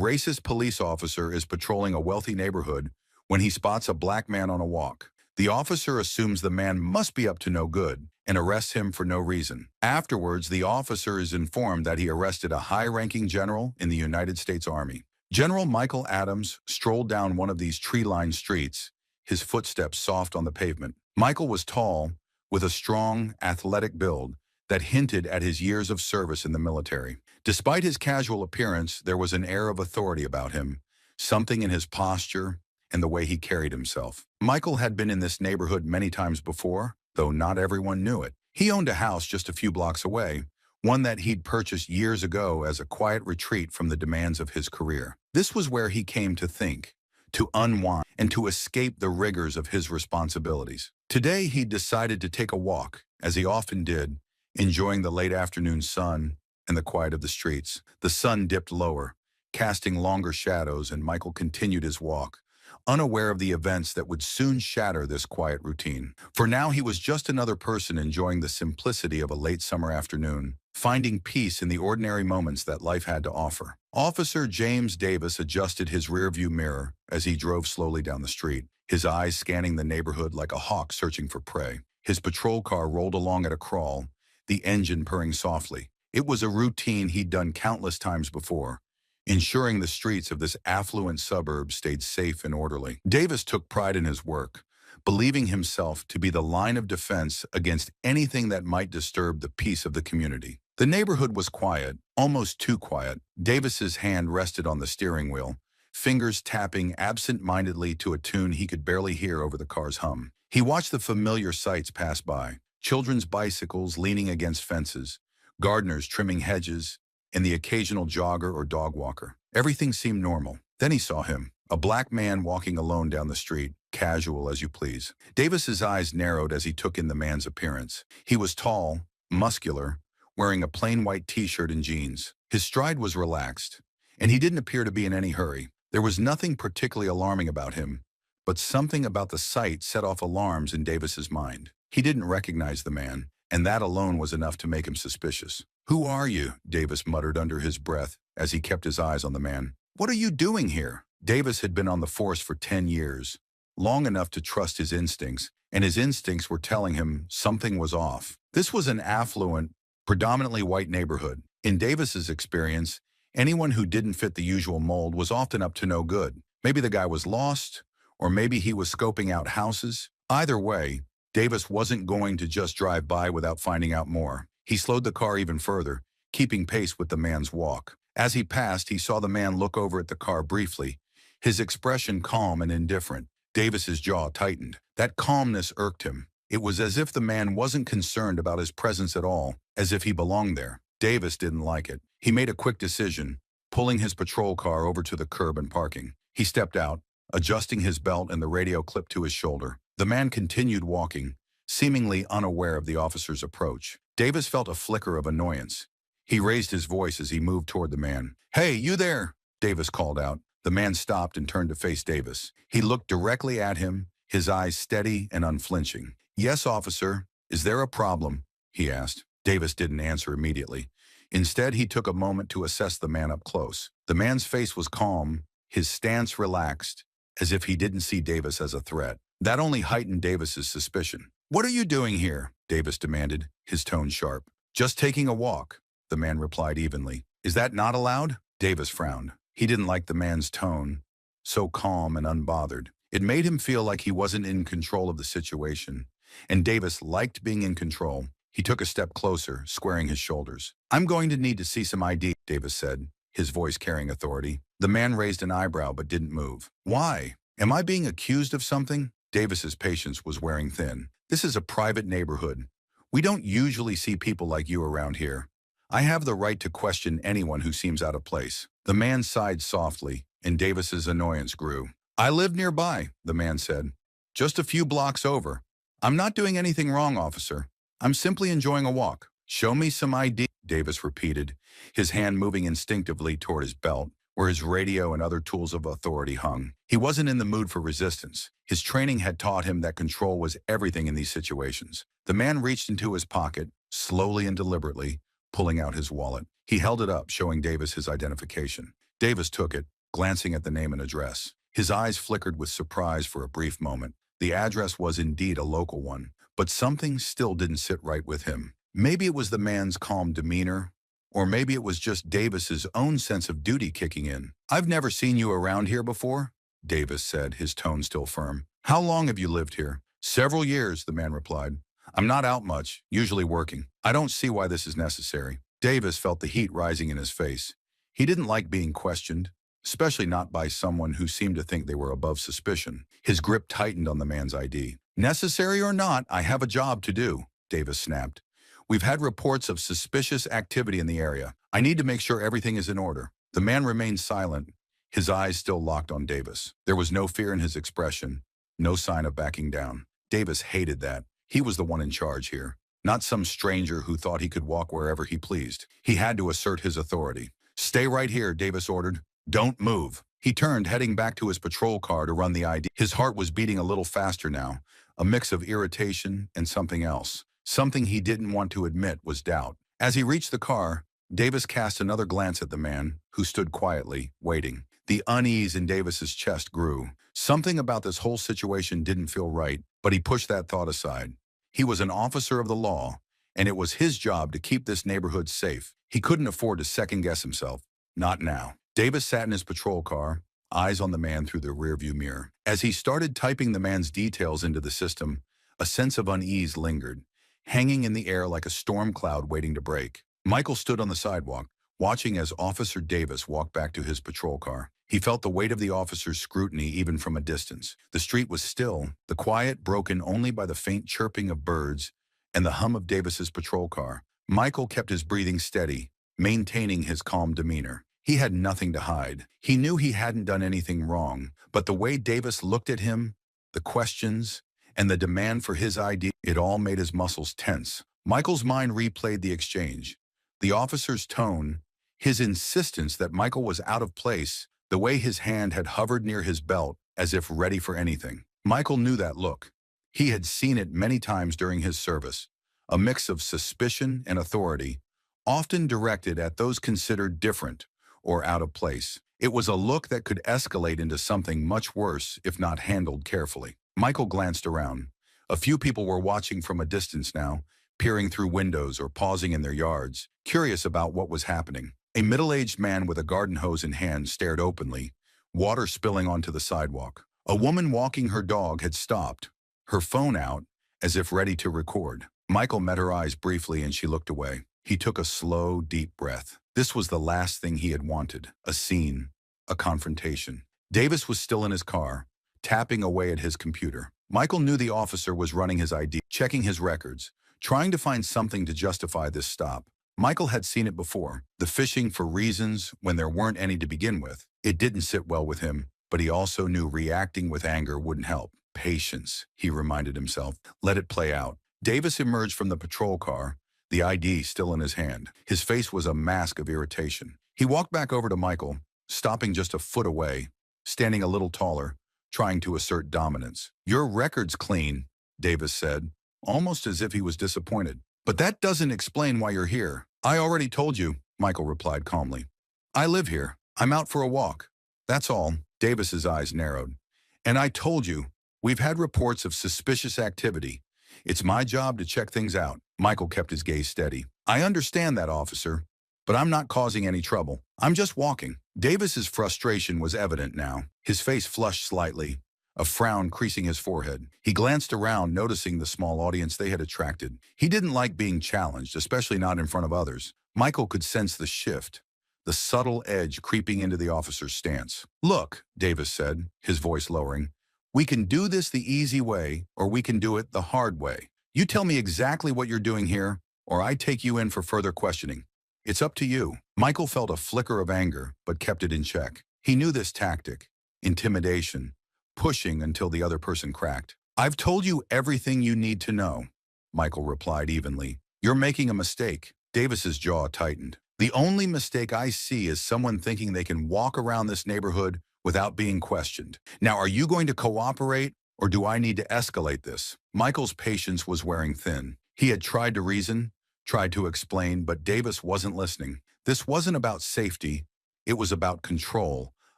racist police officer is patrolling a wealthy neighborhood when he spots a black man on a walk. The officer assumes the man must be up to no good and arrests him for no reason. Afterwards, the officer is informed that he arrested a high-ranking general in the United States Army. General Michael Adams strolled down one of these tree-lined streets, his footsteps soft on the pavement. Michael was tall, with a strong, athletic build that hinted at his years of service in the military. Despite his casual appearance, there was an air of authority about him, something in his posture and the way he carried himself. Michael had been in this neighborhood many times before, though not everyone knew it. He owned a house just a few blocks away, one that he'd purchased years ago as a quiet retreat from the demands of his career. This was where he came to think, to unwind, and to escape the rigors of his responsibilities. Today, he decided to take a walk, as he often did, enjoying the late afternoon sun and the quiet of the streets. The sun dipped lower, casting longer shadows, and Michael continued his walk, unaware of the events that would soon shatter this quiet routine. For now, he was just another person enjoying the simplicity of a late summer afternoon, finding peace in the ordinary moments that life had to offer. Officer James Davis adjusted his rearview mirror as he drove slowly down the street, his eyes scanning the neighborhood like a hawk searching for prey. His patrol car rolled along at a crawl, the engine purring softly. It was a routine he'd done countless times before, ensuring the streets of this affluent suburb stayed safe and orderly. Davis took pride in his work, believing himself to be the line of defense against anything that might disturb the peace of the community. The neighborhood was quiet, almost too quiet. Davis's hand rested on the steering wheel, fingers tapping absent-mindedly to a tune he could barely hear over the car's hum. He watched the familiar sights pass by, children's bicycles leaning against fences, gardeners trimming hedges, and the occasional jogger or dog walker. Everything seemed normal. Then he saw him, a black man walking alone down the street, casual as you please. Davis's eyes narrowed as he took in the man's appearance. He was tall, muscular, wearing a plain white t-shirt and jeans. His stride was relaxed, and he didn't appear to be in any hurry. There was nothing particularly alarming about him, but something about the sight set off alarms in Davis's mind. He didn't recognize the man, and that alone was enough to make him suspicious. "Who are you?" Davis muttered under his breath as he kept his eyes on the man. "What are you doing here?" Davis had been on the force for 10 years, long enough to trust his instincts, and his instincts were telling him something was off. This was an affluent, predominantly white neighborhood. In Davis's experience, anyone who didn't fit the usual mold was often up to no good. Maybe the guy was lost, or maybe he was scoping out houses. Either way, Davis wasn't going to just drive by without finding out more. He slowed the car even further, keeping pace with the man's walk. As he passed, he saw the man look over at the car briefly, his expression calm and indifferent. Davis's jaw tightened. That calmness irked him. It was as if the man wasn't concerned about his presence at all, as if he belonged there. Davis didn't like it. He made a quick decision, pulling his patrol car over to the curb and parking. He stepped out, adjusting his belt and the radio clipped to his shoulder. The man continued walking, seemingly unaware of the officer's approach. Davis felt a flicker of annoyance. He raised his voice as he moved toward the man. "Hey, you there!" Davis called out. The man stopped and turned to face Davis. He looked directly at him, his eyes steady and unflinching. "Yes, officer. Is there a problem?" he asked. Davis didn't answer immediately. Instead, he took a moment to assess the man up close. The man's face was calm, his stance relaxed, as if he didn't see Davis as a threat. That only heightened Davis's suspicion. "What are you doing here?" Davis demanded, his tone sharp. "Just taking a walk," the man replied evenly. "Is that not allowed?" Davis frowned. He didn't like the man's tone, so calm and unbothered. It made him feel like he wasn't in control of the situation, and Davis liked being in control. He took a step closer, squaring his shoulders. "I'm going to need to see some ID," Davis said, his voice carrying authority. The man raised an eyebrow but didn't move. "Why? Am I being accused of something?" Davis's patience was wearing thin. "This is a private neighborhood. We don't usually see people like you around here. I have the right to question anyone who seems out of place." The man sighed softly, and Davis's annoyance grew. "I live nearby," the man said. "Just a few blocks over. I'm not doing anything wrong, officer. I'm simply enjoying a walk." "Show me some ID," Davis repeated, his hand moving instinctively toward his belt, where his radio and other tools of authority hung. He wasn't in the mood for resistance. His training had taught him that control was everything in these situations. The man reached into his pocket, slowly and deliberately, pulling out his wallet. He held it up, showing Davis his identification. Davis took it, glancing at the name and address. His eyes flickered with surprise for a brief moment. The address was indeed a local one, but something still didn't sit right with him. Maybe it was the man's calm demeanor, or maybe it was just Davis's own sense of duty kicking in. "I've never seen you around here before," Davis said, his tone still firm. "How long have you lived here?" "Several years," the man replied. "I'm not out much, usually working. I don't see why this is necessary." Davis felt the heat rising in his face. He didn't like being questioned, especially not by someone who seemed to think they were above suspicion. His grip tightened on the man's ID. "Necessary or not, I have a job to do," Davis snapped. "We've had reports of suspicious activity in the area. I need to make sure everything is in order." The man remained silent, his eyes still locked on Davis. There was no fear in his expression, no sign of backing down. Davis hated that. He was the one in charge here, not some stranger who thought he could walk wherever he pleased. He had to assert his authority. "Stay right here," Davis ordered. "Don't move." He turned, heading back to his patrol car to run the ID. His heart was beating a little faster now, a mix of irritation and something else. Something he didn't want to admit was doubt. As he reached the car, Davis cast another glance at the man, who stood quietly, waiting. The unease in Davis's chest grew. Something about this whole situation didn't feel right, but he pushed that thought aside. He was an officer of the law, and it was his job to keep this neighborhood safe. He couldn't afford to second-guess himself. Not now. Davis sat in his patrol car, eyes on the man through the rearview mirror. As he started typing the man's details into the system, a sense of unease lingered, hanging in the air like a storm cloud waiting to break. Michael stood on the sidewalk, watching as Officer Davis walked back to his patrol car. He felt the weight of the officer's scrutiny even from a distance. The street was still, the quiet broken only by the faint chirping of birds and the hum of Davis's patrol car. Michael kept his breathing steady, maintaining his calm demeanor. He had nothing to hide. He knew he hadn't done anything wrong, but the way Davis looked at him, the questions, and the demand for his ID, it all made his muscles tense. Michael's mind replayed the exchange. The officer's tone, his insistence that Michael was out of place, the way his hand had hovered near his belt as if ready for anything. Michael knew that look. He had seen it many times during his service, a mix of suspicion and authority, often directed at those considered different or out of place. It was a look that could escalate into something much worse if not handled carefully. Michael glanced around. A few people were watching from a distance now, peering through windows or pausing in their yards, curious about what was happening. A middle-aged man with a garden hose in hand stared openly, water spilling onto the sidewalk. A woman walking her dog had stopped, her phone out, as if ready to record. Michael met her eyes briefly and she looked away. He took a slow, deep breath. This was the last thing he had wanted, a scene, a confrontation. Davis was still in his car, tapping away at his computer. Michael knew the officer was running his ID, checking his records, trying to find something to justify this stop. Michael had seen it before, the fishing for reasons when there weren't any to begin with. It didn't sit well with him, but he also knew reacting with anger wouldn't help. Patience, he reminded himself. Let it play out. Davis emerged from the patrol car, the ID still in his hand. His face was a mask of irritation. He walked back over to Michael, stopping just a foot away, standing a little taller, trying to assert dominance. "Your record's clean," Davis said, almost as if he was disappointed. "But that doesn't explain why you're here." "I already told you," Michael replied calmly. "I live here. I'm out for a walk. That's all." Davis's eyes narrowed. "And I told you, we've had reports of suspicious activity. It's my job to check things out." Michael kept his gaze steady. "I understand that, officer, but I'm not causing any trouble. I'm just walking." Davis's frustration was evident now. His face flushed slightly, a frown creasing his forehead. He glanced around, noticing the small audience they had attracted. He didn't like being challenged, especially not in front of others. Michael could sense the shift, the subtle edge creeping into the officer's stance. "Look," Davis said, his voice lowering, "we can do this the easy way, or we can do it the hard way. You tell me exactly what you're doing here, or I take you in for further questioning. It's up to you." Michael felt a flicker of anger, but kept it in check. He knew this tactic, intimidation, pushing until the other person cracked. "I've told you everything you need to know," Michael replied evenly. "You're making a mistake." Davis's jaw tightened. "The only mistake I see is someone thinking they can walk around this neighborhood without being questioned. Now, are you going to cooperate, or do I need to escalate this?" Michael's patience was wearing thin. He had tried to reason, tried to explain, but Davis wasn't listening. This wasn't about safety. It was about control,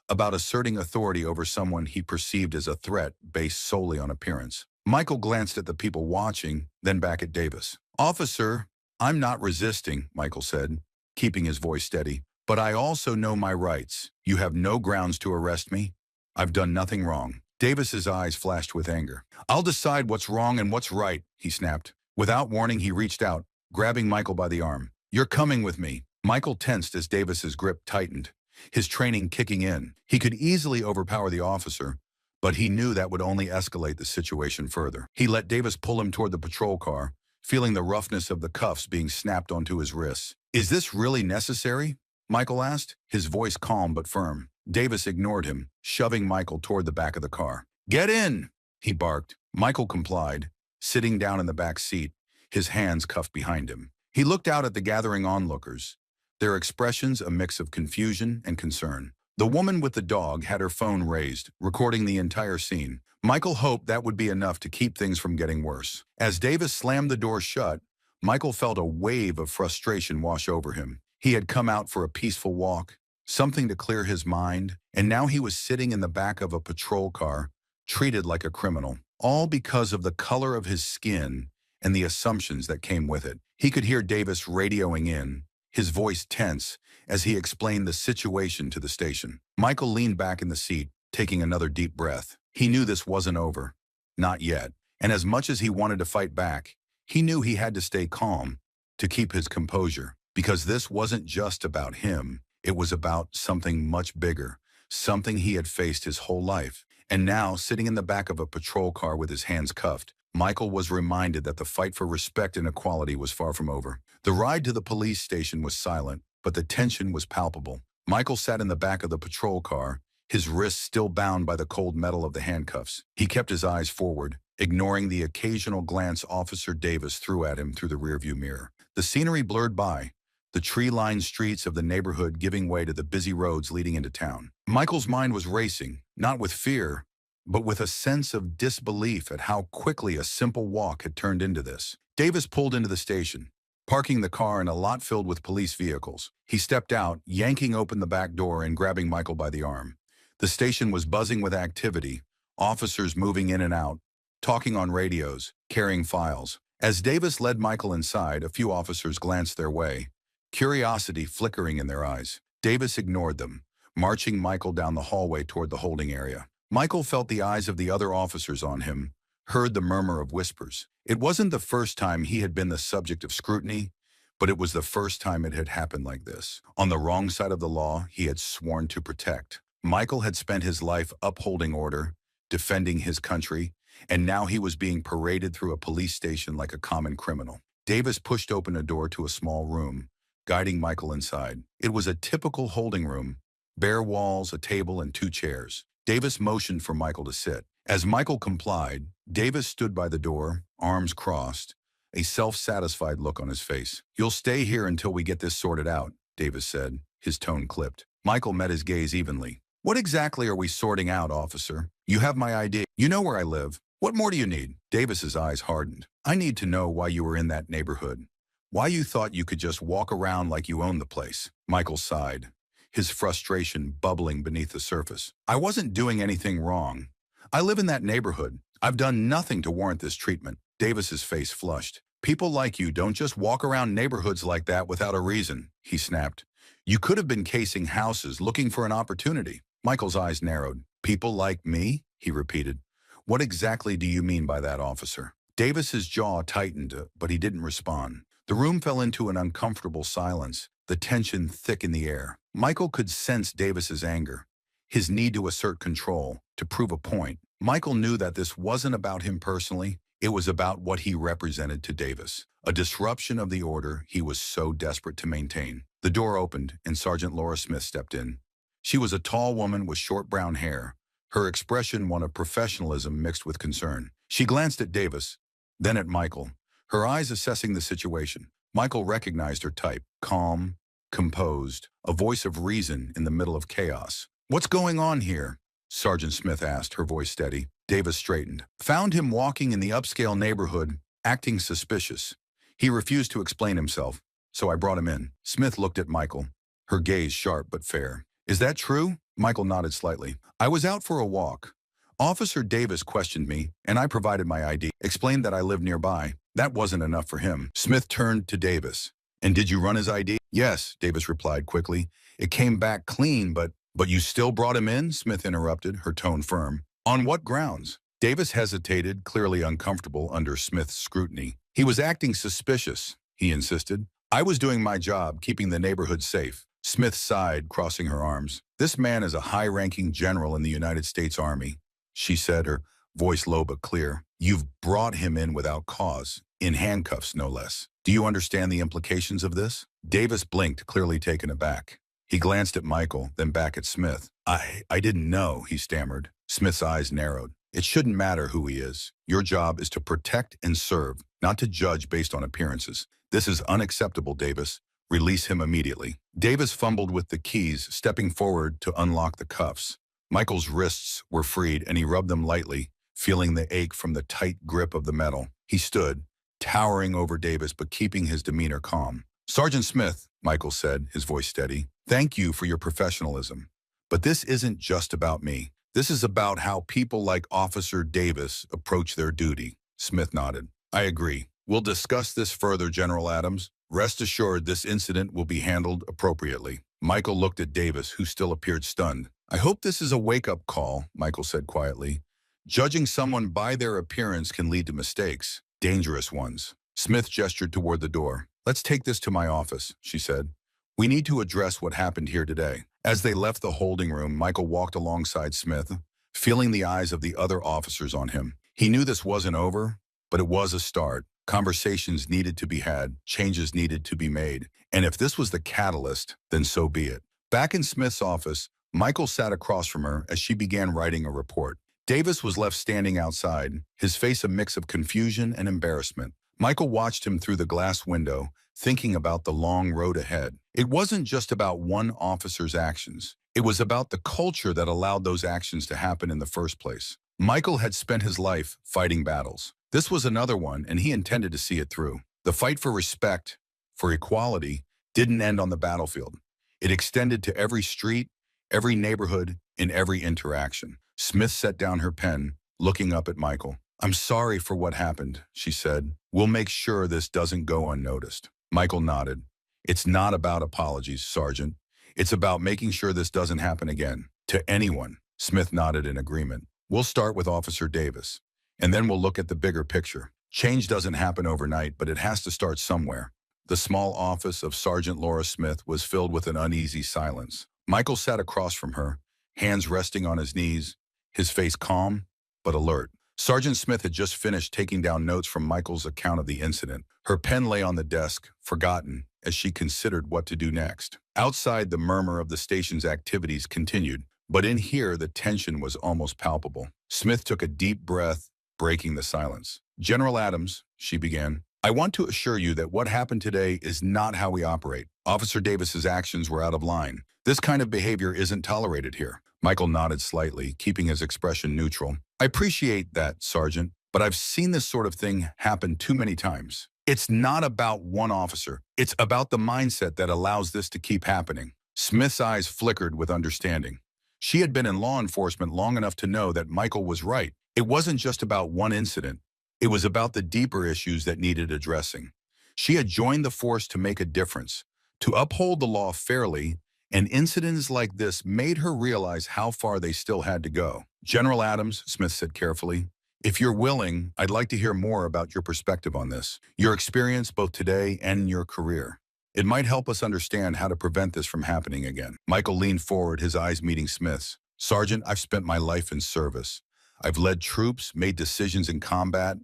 about asserting authority over someone he perceived as a threat based solely on appearance. Michael glanced at the people watching, then back at Davis. "Officer, I'm not resisting," Michael said, keeping his voice steady. "But I also know my rights. You have no grounds to arrest me. I've done nothing wrong." Davis's eyes flashed with anger. "I'll decide what's wrong and what's right," he snapped. Without warning, he reached out, grabbing Michael by the arm. "You're coming with me." Michael tensed as Davis's grip tightened, his training kicking in. He could easily overpower the officer, but he knew that would only escalate the situation further. He let Davis pull him toward the patrol car, feeling the roughness of the cuffs being snapped onto his wrists. "Is this really necessary?" Michael asked, his voice calm but firm. Davis ignored him, shoving Michael toward the back of the car. "Get in!" he barked. Michael complied, sitting down in the back seat, his hands cuffed behind him. He looked out at the gathering onlookers, their expressions a mix of confusion and concern. The woman with the dog had her phone raised, recording the entire scene. Michael hoped that would be enough to keep things from getting worse. As Davis slammed the door shut, Michael felt a wave of frustration wash over him. He had come out for a peaceful walk, something to clear his mind, and now he was sitting in the back of a patrol car, treated like a criminal, all because of the color of his skin and the assumptions that came with it. He could hear Davis radioing in, his voice tense, as he explained the situation to the station. Michael leaned back in the seat, taking another deep breath. He knew this wasn't over. Not yet. And as much as he wanted to fight back, he knew he had to stay calm, to keep his composure, because this wasn't just about him. It was about something much bigger, something he had faced his whole life. And now, sitting in the back of a patrol car with his hands cuffed, Michael was reminded that the fight for respect and equality was far from over. The ride to the police station was silent, but the tension was palpable. Michael sat in the back of the patrol car, his wrists still bound by the cold metal of the handcuffs. He kept his eyes forward, ignoring the occasional glance Officer Davis threw at him through the rearview mirror. The scenery blurred by, the tree-lined streets of the neighborhood giving way to the busy roads leading into town. Michael's mind was racing, not with fear, but with a sense of disbelief at how quickly a simple walk had turned into this. Davis pulled into the station, parking the car in a lot filled with police vehicles. He stepped out, yanking open the back door and grabbing Michael by the arm. The station was buzzing with activity, officers moving in and out, talking on radios, carrying files. As Davis led Michael inside, a few officers glanced their way, curiosity flickering in their eyes. Davis ignored them, marching Michael down the hallway toward the holding area. Michael felt the eyes of the other officers on him, heard the murmur of whispers. It wasn't the first time he had been the subject of scrutiny, but it was the first time it had happened like this. On the wrong side of the law he had sworn to protect. Michael had spent his life upholding order, defending his country, and now he was being paraded through a police station like a common criminal. Davis pushed open a door to a small room, guiding Michael inside. It was a typical holding room, bare walls, a table, and 2 chairs. Davis motioned for Michael to sit. As Michael complied, Davis stood by the door, arms crossed, a self-satisfied look on his face. "You'll stay here until we get this sorted out," Davis said, his tone clipped. Michael met his gaze evenly. "What exactly are we sorting out, officer? You have my ID. You know where I live. What more do you need?" Davis's eyes hardened. "I need to know why you were in that neighborhood. Why you thought you could just walk around like you owned the place." Michael sighed, his frustration bubbling beneath the surface. "I wasn't doing anything wrong. I live in that neighborhood. I've done nothing to warrant this treatment." Davis's face flushed. "People like you don't just walk around neighborhoods like that without a reason," he snapped. "You could have been casing houses, looking for an opportunity." Michael's eyes narrowed. "People like me?" he repeated. "What exactly do you mean by that, officer?" Davis's jaw tightened, but he didn't respond. The room fell into an uncomfortable silence, the tension thick in the air. Michael could sense Davis's anger, his need to assert control, to prove a point. Michael knew that this wasn't about him personally. It was about what he represented to Davis, a disruption of the order he was so desperate to maintain. The door opened, and Sergeant Laura Smith stepped in. She was a tall woman with short brown hair, her expression one of professionalism mixed with concern. She glanced at Davis, then at Michael, her eyes assessing the situation. Michael recognized her type, calm, composed, a voice of reason in the middle of chaos. "What's going on here?" Sergeant Smith asked, her voice steady. Davis straightened. "Found him walking in the upscale neighborhood, acting suspicious. He refused to explain himself, so I brought him in." Smith looked at Michael, her gaze sharp but fair. Is that true? Michael nodded slightly. I was out for a walk. Officer Davis questioned me, and I provided my ID, explained that I lived nearby. That wasn't enough for him. Smith turned to Davis. And did you run his ID? Yes, Davis replied quickly. It came back clean, but you still brought him in? Smith interrupted, her tone firm. On what grounds? Davis hesitated, clearly uncomfortable under Smith's scrutiny. He was acting suspicious, he insisted. I was doing my job, keeping the neighborhood safe. Smith sighed, crossing her arms. This man is a high-ranking general in the United States Army, she said, her voice low but clear. You've brought him in without cause, in handcuffs no less. Do you understand the implications of this? Davis blinked, clearly taken aback. He glanced at Michael, then back at Smith. I didn't know, he stammered. Smith's eyes narrowed. It shouldn't matter who he is. Your job is to protect and serve, not to judge based on appearances. This is unacceptable, Davis. Release him immediately. Davis fumbled with the keys, stepping forward to unlock the cuffs. Michael's wrists were freed, and he rubbed them lightly, feeling the ache from the tight grip of the metal. He stood, towering over Davis but keeping his demeanor calm. Sergeant Smith, Michael said, his voice steady, thank you for your professionalism. But this isn't just about me. This is about how people like Officer Davis approach their duty. Smith nodded. I agree. We'll discuss this further, General Adams. Rest assured this incident will be handled appropriately. Michael looked at Davis, who still appeared stunned. I hope this is a wake-up call, Michael said quietly. Judging someone by their appearance can lead to mistakes, dangerous ones. Smith gestured toward the door. Let's take this to my office, she said. We need to address what happened here today. As they left the holding room, Michael walked alongside Smith, feeling the eyes of the other officers on him. He knew this wasn't over, but it was a start. Conversations needed to be had, changes needed to be made. And if this was the catalyst, then so be it. Back in Smith's office, Michael sat across from her as she began writing a report. Davis was left standing outside, his face a mix of confusion and embarrassment. Michael watched him through the glass window, thinking about the long road ahead. It wasn't just about one officer's actions. It was about the culture that allowed those actions to happen in the first place. Michael had spent his life fighting battles. This was another one, and he intended to see it through. The fight for respect, for equality, didn't end on the battlefield. It extended to every street, every neighborhood, in every interaction. Smith set down her pen, looking up at Michael. I'm sorry for what happened, she said. We'll make sure this doesn't go unnoticed. Michael nodded. It's not about apologies, Sergeant. It's about making sure this doesn't happen again. To anyone. Smith nodded in agreement. We'll start with Officer Davis, and then we'll look at the bigger picture. Change doesn't happen overnight, but it has to start somewhere. The small office of Sergeant Laura Smith was filled with an uneasy silence. Michael sat across from her, hands resting on his knees, his face calm but alert. Sergeant Smith had just finished taking down notes from Michael's account of the incident. Her pen lay on the desk, forgotten, as she considered what to do next. Outside, the murmur of the station's activities continued, but in here, the tension was almost palpable. Smith took a deep breath, breaking the silence. General Adams, she began, I want to assure you that what happened today is not how we operate. Officer Davis's actions were out of line. This kind of behavior isn't tolerated here. Michael nodded slightly, keeping his expression neutral. I appreciate that, Sergeant, but I've seen this sort of thing happen too many times. It's not about one officer. It's about the mindset that allows this to keep happening. Smith's eyes flickered with understanding. She had been in law enforcement long enough to know that Michael was right. It wasn't just about one incident. It was about the deeper issues that needed addressing. She had joined the force to make a difference, to uphold the law fairly, and incidents like this made her realize how far they still had to go. General Adams, Smith said carefully, if you're willing, I'd like to hear more about your perspective on this, your experience both today and in your career. It might help us understand how to prevent this from happening again. Michael leaned forward, his eyes meeting Smith's. Sergeant, I've spent my life in service. I've led troops, made decisions in combat,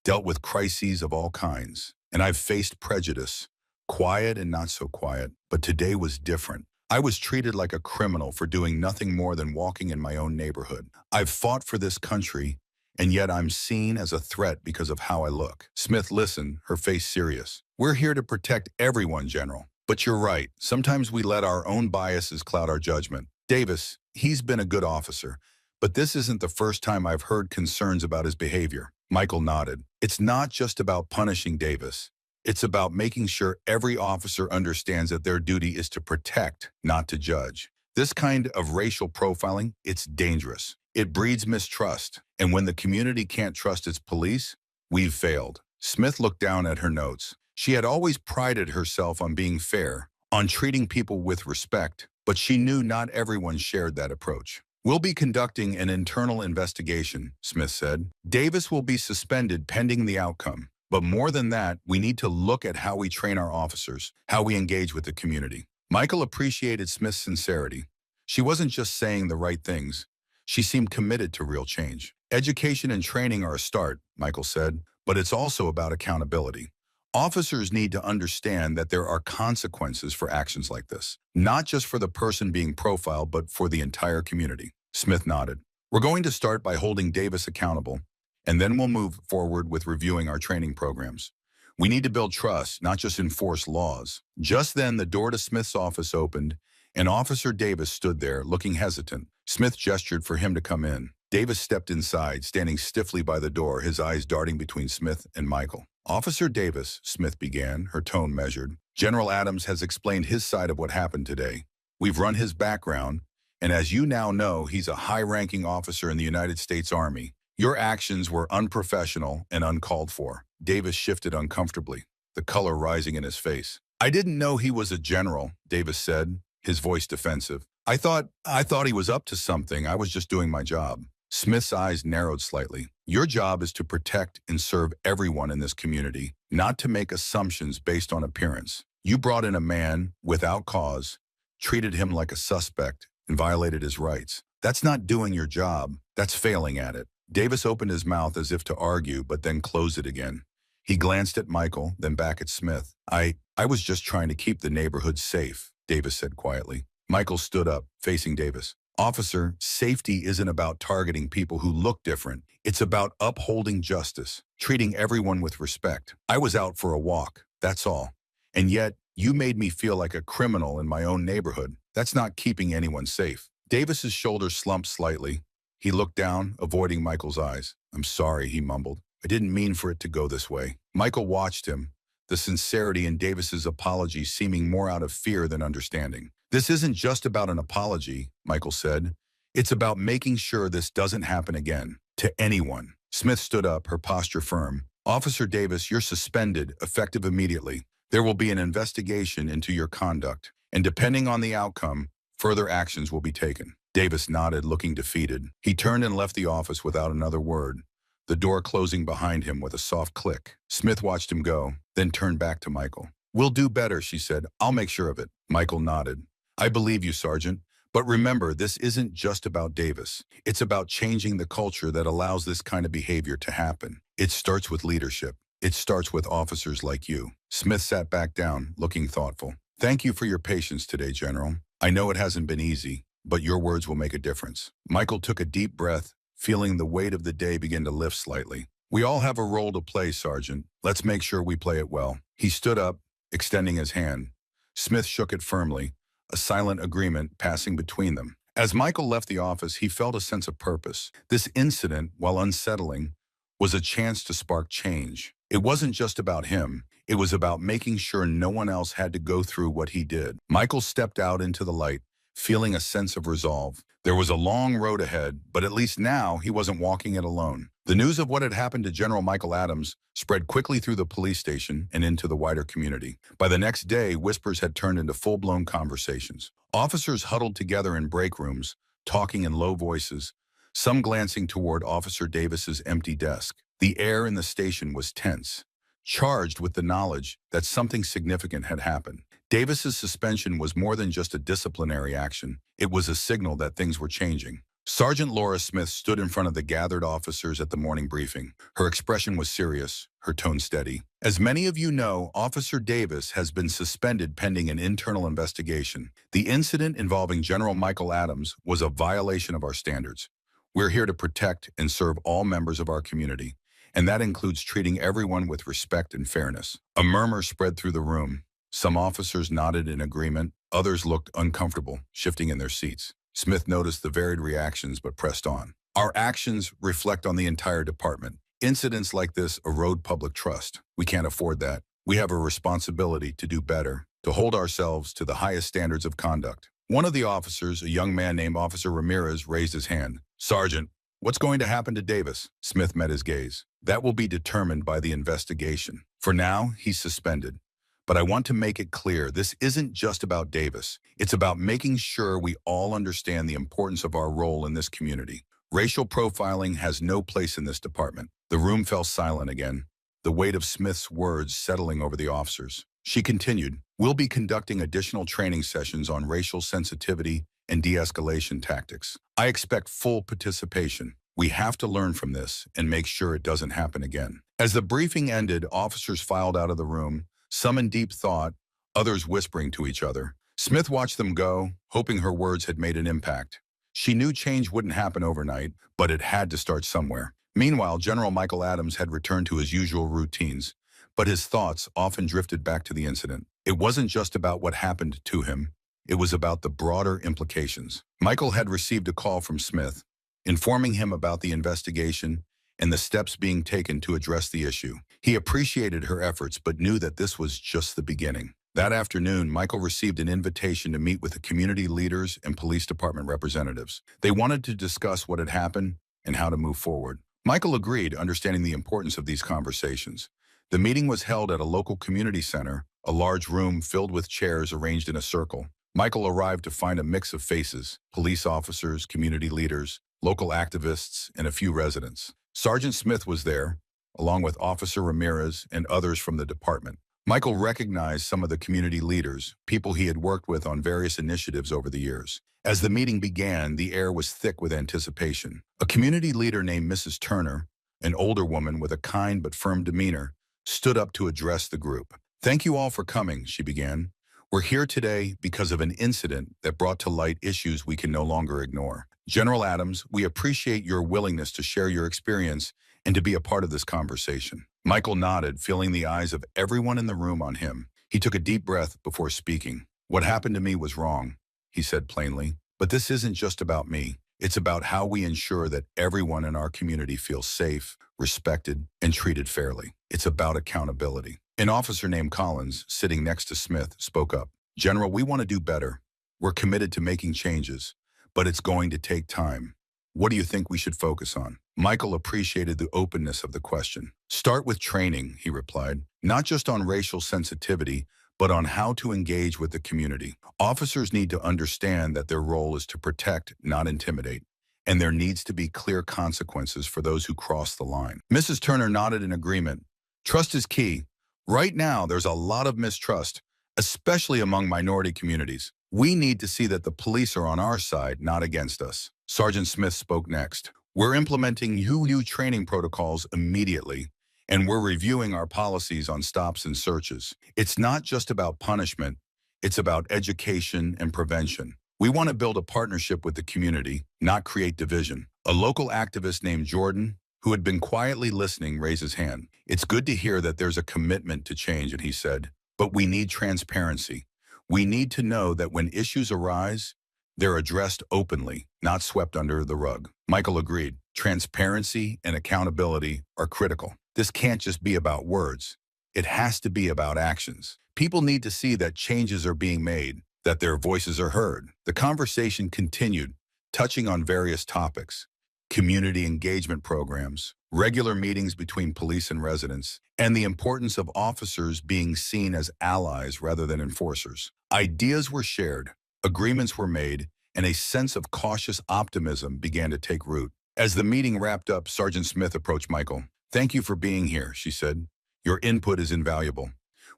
dealt with crises of all kinds, and I've faced prejudice, quiet and not so quiet, but today was different. I was treated like a criminal for doing nothing more than walking in my own neighborhood. I've fought for this country, and yet I'm seen as a threat because of how I look. Smith listened, her face serious. We're here to protect everyone, General. But you're right. Sometimes we let our own biases cloud our judgment. Davis, he's been a good officer, but this isn't the first time I've heard concerns about his behavior. Michael nodded. It's not just about punishing Davis. It's about making sure every officer understands that their duty is to protect, not to judge. This kind of racial profiling, it's dangerous. It breeds mistrust. And when the community can't trust its police, we've failed. Smith looked down at her notes. She had always prided herself on being fair, on treating people with respect, but she knew not everyone shared that approach. We'll be conducting an internal investigation, Smith said. Davis will be suspended pending the outcome. But more than that, we need to look at how we train our officers, how we engage with the community. Michael appreciated Smith's sincerity. She wasn't just saying the right things. She seemed committed to real change. Education and training are a start, Michael said, but it's also about accountability. Officers need to understand that there are consequences for actions like this, not just for the person being profiled, but for the entire community. Smith nodded. We're going to start by holding Davis accountable, and then we'll move forward with reviewing our training programs. We need to build trust, not just enforce laws. Just then, the door to Smith's office opened, and Officer Davis stood there, looking hesitant. Smith gestured for him to come in. Davis stepped inside, standing stiffly by the door, his eyes darting between Smith and Michael. Officer Davis, Smith began, her tone measured. General Adams has explained his side of what happened today. We've run his background, and as you now know, he's a high-ranking officer in the United States Army. Your actions were unprofessional and uncalled for. Davis shifted uncomfortably, the color rising in his face. I didn't know he was a general, Davis said, his voice defensive. I thought he was up to something. I was just doing my job. Smith's eyes narrowed slightly. Your job is to protect and serve everyone in this community, not to make assumptions based on appearance. You brought in a man without cause, treated him like a suspect, and violated his rights. That's not doing your job. That's failing at it. Davis opened his mouth as if to argue, but then closed it again. He glanced at Michael, then back at Smith. I was just trying to keep the neighborhood safe, Davis said quietly. Michael stood up, facing Davis. Officer, safety isn't about targeting people who look different. It's about upholding justice, treating everyone with respect. I was out for a walk, that's all. And yet, you made me feel like a criminal in my own neighborhood. That's not keeping anyone safe. Davis's shoulders slumped slightly. He looked down, avoiding Michael's eyes. I'm sorry, he mumbled. I didn't mean for it to go this way. Michael watched him, the sincerity in Davis's apology seeming more out of fear than understanding. This isn't just about an apology, Michael said. It's about making sure this doesn't happen again, to anyone. Smith stood up, her posture firm. Officer Davis, you're suspended, effective immediately. There will be an investigation into your conduct, and depending on the outcome, further actions will be taken. Davis nodded, looking defeated. He turned and left the office without another word, the door closing behind him with a soft click. Smith watched him go, then turned back to Michael. We'll do better, she said. I'll make sure of it. Michael nodded. I believe you, Sergeant. But remember, this isn't just about Davis. It's about changing the culture that allows this kind of behavior to happen. It starts with leadership. It starts with officers like you. Smith sat back down, looking thoughtful. Thank you for your patience today, General. I know it hasn't been easy, but your words will make a difference. Michael took a deep breath, feeling the weight of the day begin to lift slightly. We all have a role to play, Sergeant. Let's make sure we play it well. He stood up, extending his hand. Smith shook it firmly, a silent agreement passing between them. As Michael left the office, he felt a sense of purpose. This incident, while unsettling, was a chance to spark change. It wasn't just about him. It was about making sure no one else had to go through what he did. Michael stepped out into the light, feeling a sense of resolve. There was a long road ahead, but at least now he wasn't walking it alone. The news of what had happened to General Michael Adams spread quickly through the police station and into the wider community. By the next day, whispers had turned into full-blown conversations. Officers huddled together in break rooms, talking in low voices, some glancing toward Officer Davis's empty desk. The air in the station was tense, charged with the knowledge that something significant had happened. Davis's suspension was more than just a disciplinary action. It was a signal that things were changing. Sergeant Laura Smith stood in front of the gathered officers at the morning briefing. Her expression was serious, her tone steady. As many of you know, Officer Davis has been suspended pending an internal investigation. The incident involving General Michael Adams was a violation of our standards. We're here to protect and serve all members of our community, and that includes treating everyone with respect and fairness. A murmur spread through the room. Some officers nodded in agreement, others looked uncomfortable, shifting in their seats. Smith noticed the varied reactions but pressed on. Our actions reflect on the entire department. Incidents like this erode public trust. We can't afford that. We have a responsibility to do better, to hold ourselves to the highest standards of conduct. One of the officers, a young man named Officer Ramirez, raised his hand. "Sergeant, what's going to happen to Davis?" Smith met his gaze. "That will be determined by the investigation. For now, he's suspended. But I want to make it clear, this isn't just about Davis. It's about making sure we all understand the importance of our role in this community. Racial profiling has no place in this department." The room fell silent again, the weight of Smith's words settling over the officers. She continued, "We'll be conducting additional training sessions on racial sensitivity and de-escalation tactics. I expect full participation. We have to learn from this and make sure it doesn't happen again." As the briefing ended, officers filed out of the room, some in deep thought, others whispering to each other. Smith watched them go, hoping her words had made an impact. She knew change wouldn't happen overnight, but it had to start somewhere. Meanwhile, General Michael Adams had returned to his usual routines, but his thoughts often drifted back to the incident. It wasn't just about what happened to him. It was about the broader implications. Michael had received a call from Smith, informing him about the investigation and the steps being taken to address the issue. He appreciated her efforts, but knew that this was just the beginning. That afternoon, Michael received an invitation to meet with the community leaders and police department representatives. They wanted to discuss what had happened and how to move forward. Michael agreed, understanding the importance of these conversations. The meeting was held at a local community center, a large room filled with chairs arranged in a circle. Michael arrived to find a mix of faces: police officers, community leaders, local activists, and a few residents. Sergeant Smith was there, along with Officer Ramirez and others from the department. Michael recognized some of the community leaders, people he had worked with on various initiatives over the years. As the meeting began, the air was thick with anticipation. A community leader named Mrs. Turner, an older woman with a kind but firm demeanor, stood up to address the group. "Thank you all for coming," she began. "We're here today because of an incident that brought to light issues we can no longer ignore. General Adams, we appreciate your willingness to share your experience and to be a part of this conversation." Michael nodded, feeling the eyes of everyone in the room on him. He took a deep breath before speaking. "What happened to me was wrong," he said plainly. "But this isn't just about me. It's about how we ensure that everyone in our community feels safe, respected, and treated fairly. It's about accountability." An officer named Collins, sitting next to Smith, spoke up. "General, we want to do better. We're committed to making changes, but it's going to take time. What do you think we should focus on?" Michael appreciated the openness of the question. "Start with training," he replied, "not just on racial sensitivity, but on how to engage with the community. Officers need to understand that their role is to protect, not intimidate, and there needs to be clear consequences for those who cross the line." Mrs. Turner nodded in agreement. "Trust is key. Right now, there's a lot of mistrust, especially among minority communities. We need to see that the police are on our side, not against us." Sergeant Smith spoke next. "We're implementing new training protocols immediately, and we're reviewing our policies on stops and searches. It's not just about punishment, it's about education and prevention. We want to build a partnership with the community, not create division." A local activist named Jordan, who had been quietly listening, raised his hand. "It's good to hear that there's a commitment to change," and he said, "but we need transparency. We need to know that when issues arise, they're addressed openly, not swept under the rug." Michael agreed. Transparency and accountability are critical. This can't just be about words. It has to be about actions. People need to see that changes are being made, that their voices are heard. The conversation continued, touching on various topics: community engagement programs, regular meetings between police and residents, and the importance of officers being seen as allies rather than enforcers. Ideas were shared, agreements were made, and a sense of cautious optimism began to take root. As the meeting wrapped up, Sergeant Smith approached Michael. "Thank you for being here," she said. "Your input is invaluable.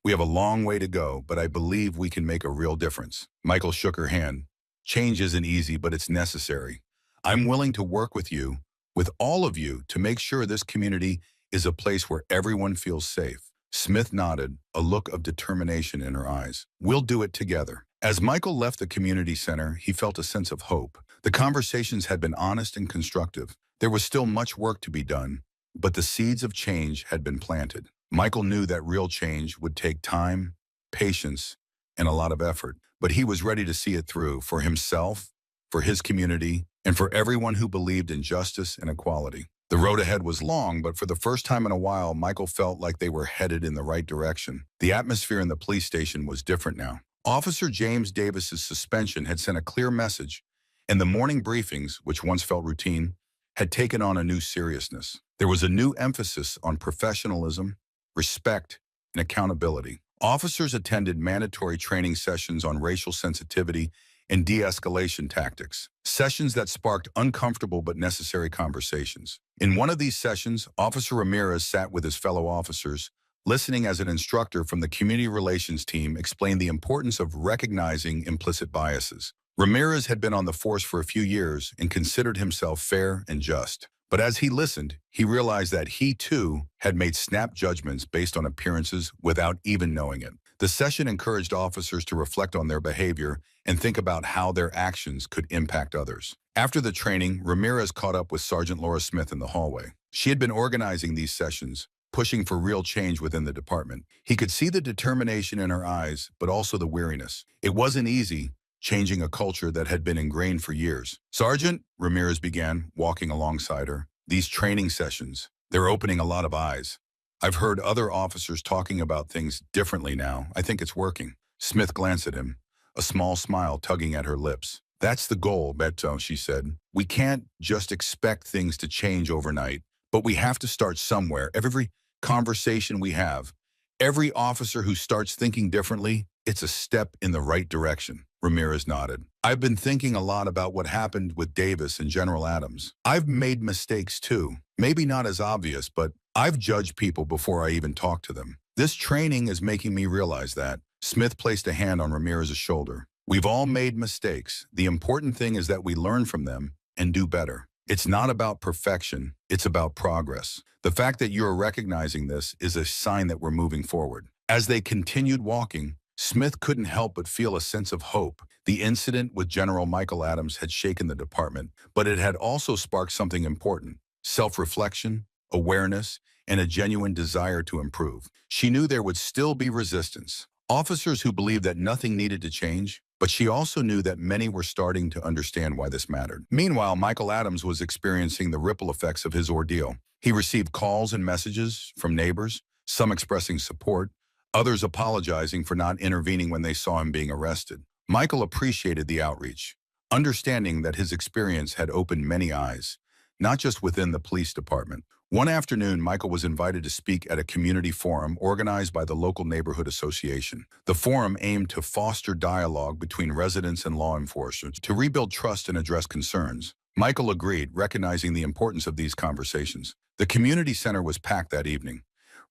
We have a long way to go, but I believe we can make a real difference." Michael shook her hand. "Change isn't easy, but it's necessary. I'm willing to work with you, with all of you, to make sure this community is a place where everyone feels safe." Smith nodded, a look of determination in her eyes. "We'll do it together." As Michael left the community center, he felt a sense of hope. The conversations had been honest and constructive. There was still much work to be done, but the seeds of change had been planted. Michael knew that real change would take time, patience, and a lot of effort, but he was ready to see it through for himself, for his community, and for everyone who believed in justice and equality. The road ahead was long, but for the first time in a while, Michael felt like they were headed in the right direction. The atmosphere in the police station was different now. Officer James Davis's suspension had sent a clear message, and the morning briefings, which once felt routine, had taken on a new seriousness. There was a new emphasis on professionalism, respect, and accountability. Officers attended mandatory training sessions on racial sensitivity and de-escalation tactics, sessions that sparked uncomfortable but necessary conversations. In one of these sessions, Officer Ramirez sat with his fellow officers, listening as an instructor from the community relations team explained the importance of recognizing implicit biases. Ramirez had been on the force for a few years and considered himself fair and just. But as he listened, he realized that he, too, had made snap judgments based on appearances without even knowing it. The session encouraged officers to reflect on their behavior and think about how their actions could impact others. After the training, Ramirez caught up with Sergeant Laura Smith in the hallway. She had been organizing these sessions, pushing for real change within the department. He could see the determination in her eyes, but also the weariness. It wasn't easy, changing a culture that had been ingrained for years. "Sergeant," Ramirez began, walking alongside her, "these training sessions, they're opening a lot of eyes. I've heard other officers talking about things differently now. I think it's working." Smith glanced at him, a small smile tugging at her lips. "That's the goal, Beto," she said. "We can't just expect things to change overnight, but we have to start somewhere. Every conversation we have, every officer who starts thinking differently, it's a step in the right direction." Ramirez nodded. "I've been thinking a lot about what happened with Davis and General Adams. I've made mistakes too. Maybe not as obvious, but I've judged people before I even talked to them. This training is making me realize that." Smith placed a hand on Ramirez's shoulder. "We've all made mistakes. The important thing is that we learn from them and do better. It's not about perfection, it's about progress. The fact that you're recognizing this is a sign that we're moving forward." As they continued walking, Smith couldn't help but feel a sense of hope. The incident with General Michael Adams had shaken the department, but it had also sparked something important: self-reflection, awareness, and a genuine desire to improve. She knew there would still be resistance, officers who believed that nothing needed to change, but she also knew that many were starting to understand why this mattered. Meanwhile, Michael Adams was experiencing the ripple effects of his ordeal. He received calls and messages from neighbors, some expressing support, others apologizing for not intervening when they saw him being arrested. Michael appreciated the outreach, understanding that his experience had opened many eyes, not just within the police department. One afternoon, Michael was invited to speak at a community forum organized by the local neighborhood association. The forum aimed to foster dialogue between residents and law enforcement to rebuild trust and address concerns. Michael agreed, recognizing the importance of these conversations. The community center was packed that evening.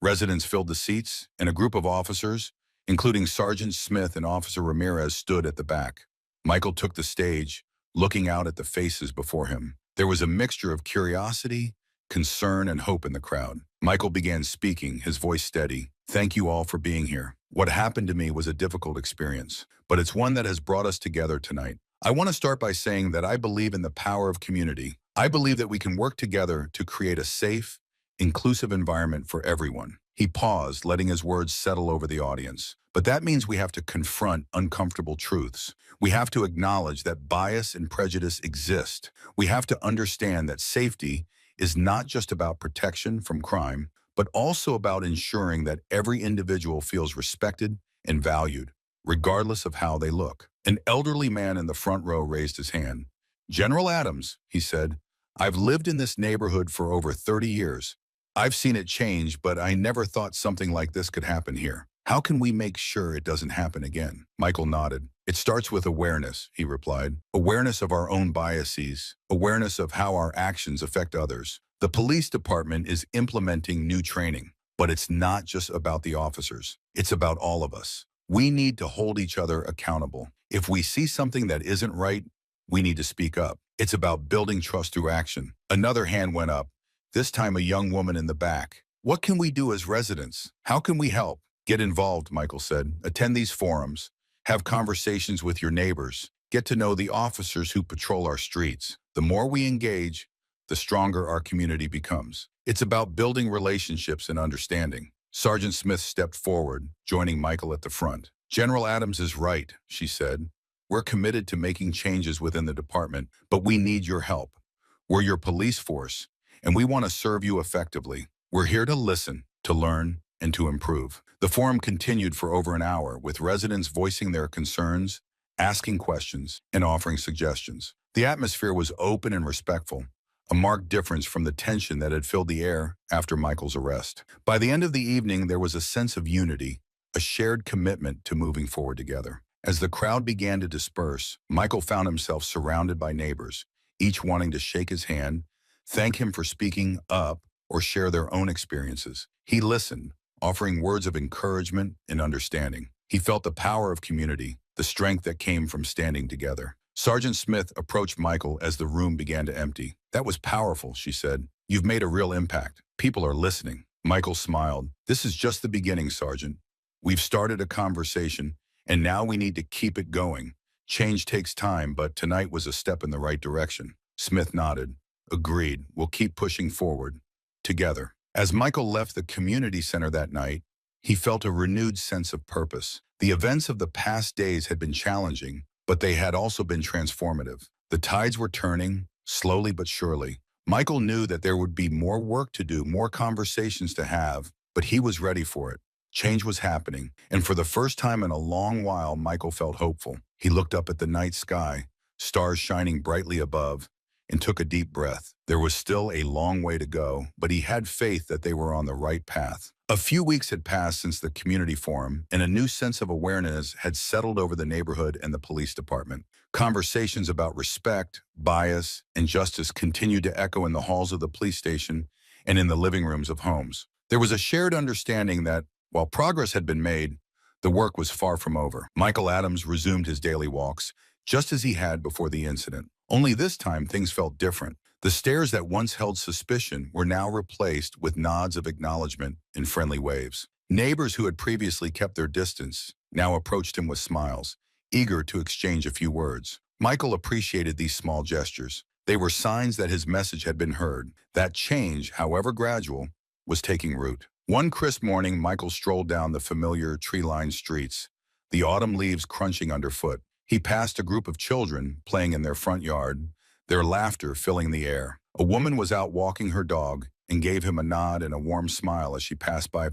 Residents filled the seats, and a group of officers, including Sergeant Smith and Officer Ramirez, stood at the back. Michael took the stage, looking out at the faces before him. There was a mixture of curiosity, concern, and hope in the crowd. Michael began speaking, his voice steady. "Thank you all for being here. What happened to me was a difficult experience, but it's one that has brought us together tonight. I want to start by saying that I believe in the power of community. I believe that we can work together to create a safe, inclusive environment for everyone." He paused, letting his words settle over the audience. "But that means we have to confront uncomfortable truths. We have to acknowledge that bias and prejudice exist. We have to understand that safety is not just about protection from crime, but also about ensuring that every individual feels respected and valued, regardless of how they look." An elderly man in the front row raised his hand. "General Adams," he said, "I've lived in this neighborhood for over 30 years. I've seen it change, but I never thought something like this could happen here. How can we make sure it doesn't happen again?" Michael nodded. "It starts with awareness," he replied. "Awareness of our own biases, awareness of how our actions affect others. The police department is implementing new training, but it's not just about the officers. It's about all of us. We need to hold each other accountable. If we see something that isn't right, we need to speak up. It's about building trust through action." Another hand went up, this time a young woman in the back. "What can we do as residents? How can we help?" "Get involved," Michael said. "Attend these forums. Have conversations with your neighbors. Get to know the officers who patrol our streets. The more we engage, the stronger our community becomes. It's about building relationships and understanding." Sergeant Smith stepped forward, joining Michael at the front. "General Adams is right," she said. "We're committed to making changes within the department, but we need your help. We're your police force, and we want to serve you effectively. We're here to listen, to learn, and to improve. The forum continued for over an hour, with residents voicing their concerns, asking questions, and offering suggestions. The atmosphere was open and respectful, a marked difference from the tension that had filled the air after Michael's arrest. By the end of the evening, there was a sense of unity, a shared commitment to moving forward together. As the crowd began to disperse, Michael found himself surrounded by neighbors, each wanting to shake his hand, thank him for speaking up, or share their own experiences. He listened, offering words of encouragement and understanding. He felt the power of community, the strength that came from standing together. Sergeant Smith approached Michael as the room began to empty. "That was powerful," she said. "You've made a real impact. People are listening." Michael smiled. "This is just the beginning, Sergeant. We've started a conversation, and now we need to keep it going. Change takes time, but tonight was a step in the right direction." Smith nodded. "Agreed. We'll keep pushing forward. Together." As Michael left the community center that night, he felt a renewed sense of purpose. The events of the past days had been challenging, but they had also been transformative. The tides were turning, slowly but surely. Michael knew that there would be more work to do, more conversations to have, but he was ready for it. Change was happening, and for the first time in a long while, Michael felt hopeful. He looked up at the night sky, stars shining brightly above, and took a deep breath. There was still a long way to go, but he had faith that they were on the right path. A few weeks had passed since the community forum, and a new sense of awareness had settled over the neighborhood and the police department. Conversations about respect, bias, and justice continued to echo in the halls of the police station and in the living rooms of homes. There was a shared understanding that, while progress had been made, the work was far from over. Michael Adams resumed his daily walks, just as he had before the incident. Only this time, things felt different. The stares that once held suspicion were now replaced with nods of acknowledgement and friendly waves. Neighbors who had previously kept their distance now approached him with smiles, eager to exchange a few words. Michael appreciated these small gestures. They were signs that his message had been heard. That change, however gradual, was taking root. One crisp morning, Michael strolled down the familiar tree-lined streets, the autumn leaves crunching underfoot. He passed a group of children playing in their front yard, their laughter filling the air. A woman was out walking her dog and gave him a nod and a warm smile as she passed by.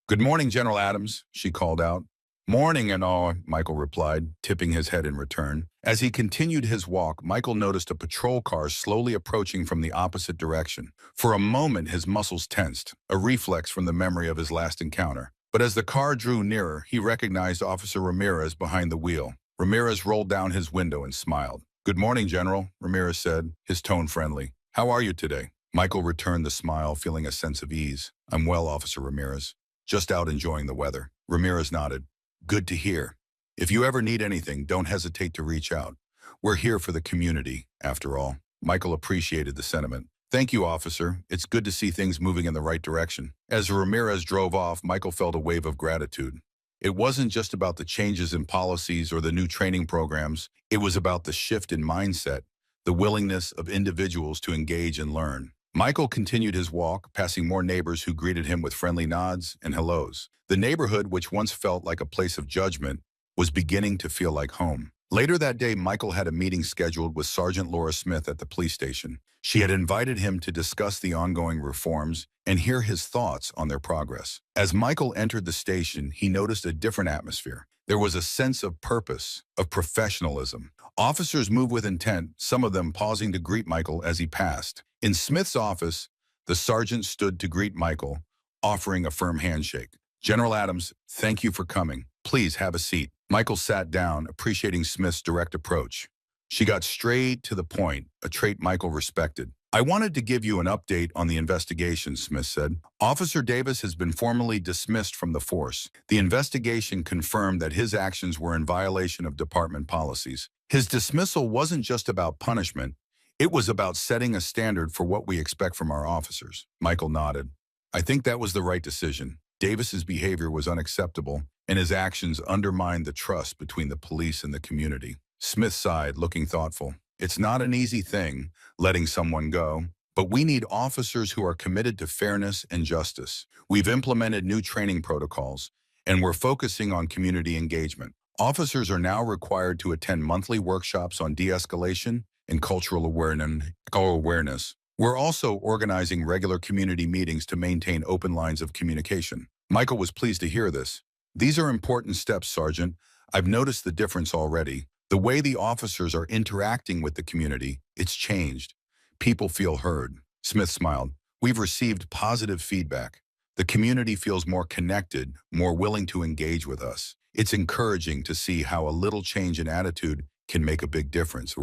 "Good morning, General Adams," she called out. "Morning and all," Michael replied, tipping his head in return. As he continued his walk, Michael noticed a patrol car slowly approaching from the opposite direction. For a moment, his muscles tensed, a reflex from the memory of his last encounter. But as the car drew nearer, he recognized Officer Ramirez behind the wheel. Ramirez rolled down his window and smiled. "Good morning, General," Ramirez said, his tone friendly. "How are you today?" Michael returned the smile, feeling a sense of ease. "I'm well, Officer Ramirez. Just out enjoying the weather." Ramirez nodded. "Good to hear. If you ever need anything, don't hesitate to reach out. We're here for the community, after all." Michael appreciated the sentiment. "Thank you, officer. It's good to see things moving in the right direction." As Ramirez drove off, Michael felt a wave of gratitude. It wasn't just about the changes in policies or the new training programs. It was about the shift in mindset, the willingness of individuals to engage and learn. Michael continued his walk, passing more neighbors who greeted him with friendly nods and hellos. The neighborhood, which once felt like a place of judgment, was beginning to feel like home. Later that day, Michael had a meeting scheduled with Sergeant Laura Smith at the police station. She had invited him to discuss the ongoing reforms and hear his thoughts on their progress. As Michael entered the station, he noticed a different atmosphere. There was a sense of purpose, of professionalism. Officers moved with intent, some of them pausing to greet Michael as he passed. In Smith's office, the sergeant stood to greet Michael, offering a firm handshake. "General Adams, thank you for coming. Please have a seat." Michael sat down, appreciating Smith's direct approach. She got straight to the point, a trait Michael respected. "I wanted to give you an update on the investigation," Smith said. "Officer Davis has been formally dismissed from the force. The investigation confirmed that his actions were in violation of department policies. His dismissal wasn't just about punishment. It was about setting a standard for what we expect from our officers." Michael nodded. "I think that was the right decision. Davis's behavior was unacceptable, and his actions undermined the trust between the police and the community." Smith sighed, looking thoughtful. "It's not an easy thing, letting someone go, but we need officers who are committed to fairness and justice. We've implemented new training protocols, and we're focusing on community engagement. Officers are now required to attend monthly workshops on de-escalation and cultural awareness. We're also organizing regular community meetings to maintain open lines of communication." Michael was pleased to hear this. These are important steps, Sergeant. I've noticed the difference already. The way the officers are interacting with the community, it's changed. People feel heard. Smith smiled. We've received positive feedback. The community feels more connected, more willing to engage with us. It's encouraging to see how a little change in attitude can make a big difference.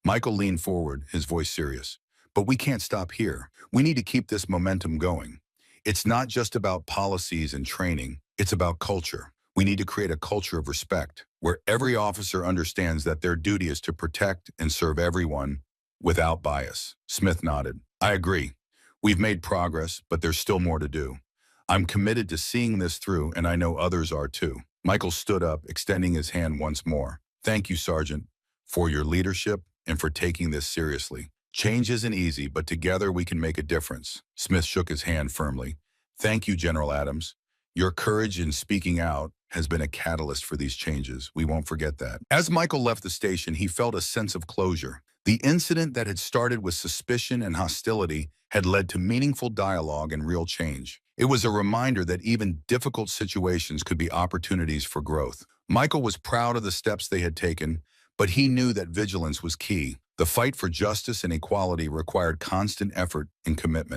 Michael leaned forward, his voice serious. But we can't stop here. We need to keep this momentum going. It's not just about policies and training, it's about culture. We need to create a culture of respect, where every officer understands that their duty is to protect and serve everyone without bias. Smith nodded. I agree. We've made progress, but there's still more to do. I'm committed to seeing this through, and I know others are too. Michael stood up, extending his hand once more. Thank you, Sergeant, for your leadership and for taking this seriously. Change isn't easy, but together we can make a difference. Smith shook his hand firmly. Thank you, General Adams. Your courage in speaking out has been a catalyst for these changes. We won't forget that. As Michael left the station, he felt a sense of closure. The incident that had started with suspicion and hostility had led to meaningful dialogue and real change. It was a reminder that even difficult situations could be opportunities for growth. Michael was proud of the steps they had taken, but he knew that vigilance was key. The fight for justice and equality required constant effort and commitment.